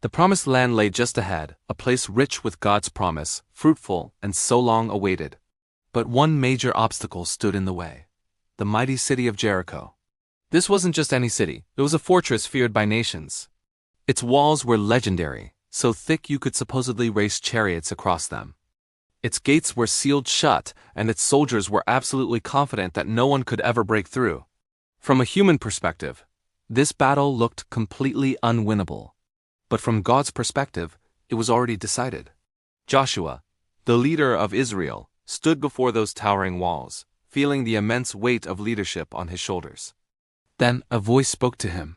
The promised land lay just ahead, a place rich with God's promise, fruitful and so long awaited. But one major obstacle stood in the way: the mighty city of Jericho. This wasn't just any city, it was a fortress feared by nations. Its walls were legendary, so thick you could supposedly race chariots across them. Its gates were sealed shut, and its soldiers were absolutely confident that no one could ever break through. From a human perspective, this battle looked completely unwinnable. But from God's perspective, it was already decided. Joshua, the leader of Israel, stood before those towering walls, feeling the immense weight of leadership on his shoulders. Then a voice spoke to him.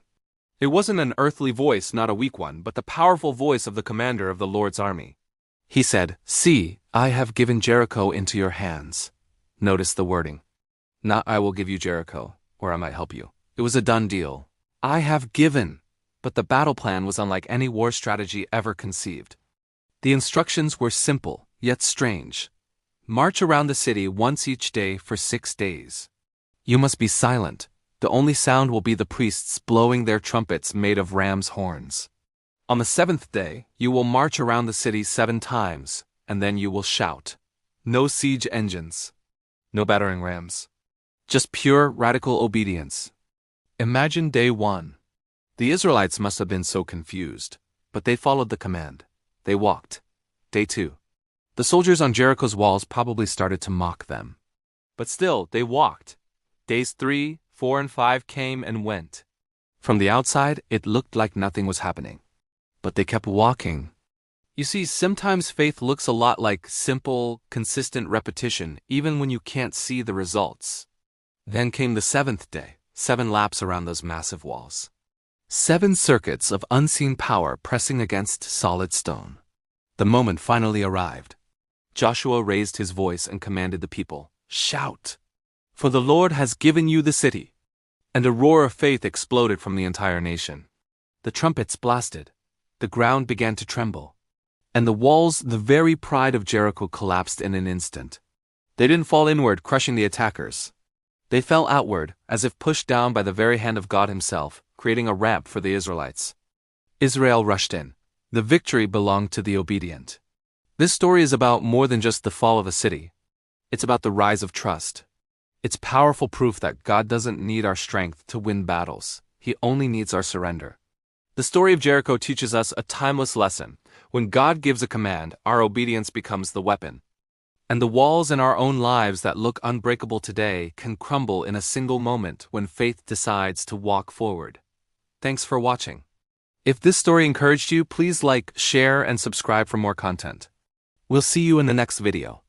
It wasn't an earthly voice, not a weak one, but the powerful voice of the commander of the Lord's army. He said, "See, I have given Jericho into your hands." Notice the wording. Not "I will give you Jericho," or "I might help you." It was a done deal. I have given. But the battle plan was unlike any war strategy ever conceived. The instructions were simple, yet strange. March around the city once each day for 6 days. You must be silent. The only sound will be the priests blowing their trumpets made of ram's horns. On the 7th day, you will march around the city 7 times, and then you will shout. No siege engines. No battering rams. Just pure, radical obedience. Imagine day 1. The Israelites must have been so confused, but they followed the command. They walked. Day 2. The soldiers on Jericho's walls probably started to mock them. But still, they walked. Days 3, 4, and 5 came and went. From the outside, it looked like nothing was happening. But they kept walking. You see, sometimes faith looks a lot like simple, consistent repetition, even when you can't see the results. Then came the 7th day, 7 laps around those massive walls. 7 circuits of unseen power pressing against solid stone. The moment finally arrived. Joshua raised his voice and commanded the people, "Shout! For the Lord has given you the city." And a roar of faith exploded from the entire nation. The trumpets blasted. The ground began to tremble. And the walls, the very pride of Jericho, collapsed in an instant. They didn't fall inward, crushing the attackers. They fell outward, as if pushed down by the very hand of God himself, creating a ramp for the Israelites. Israel rushed in. The victory belonged to the obedient. This story is about more than just the fall of a city. It's about the rise of trust. It's powerful proof that God doesn't need our strength to win battles. He only needs our surrender. The story of Jericho teaches us a timeless lesson. When God gives a command, our obedience becomes the weapon. And the walls in our own lives that look unbreakable today can crumble in a single moment when faith decides to walk forward. Thanks for watching. If this story encouraged you, please like, share, and subscribe for more content. We'll see you in the next video.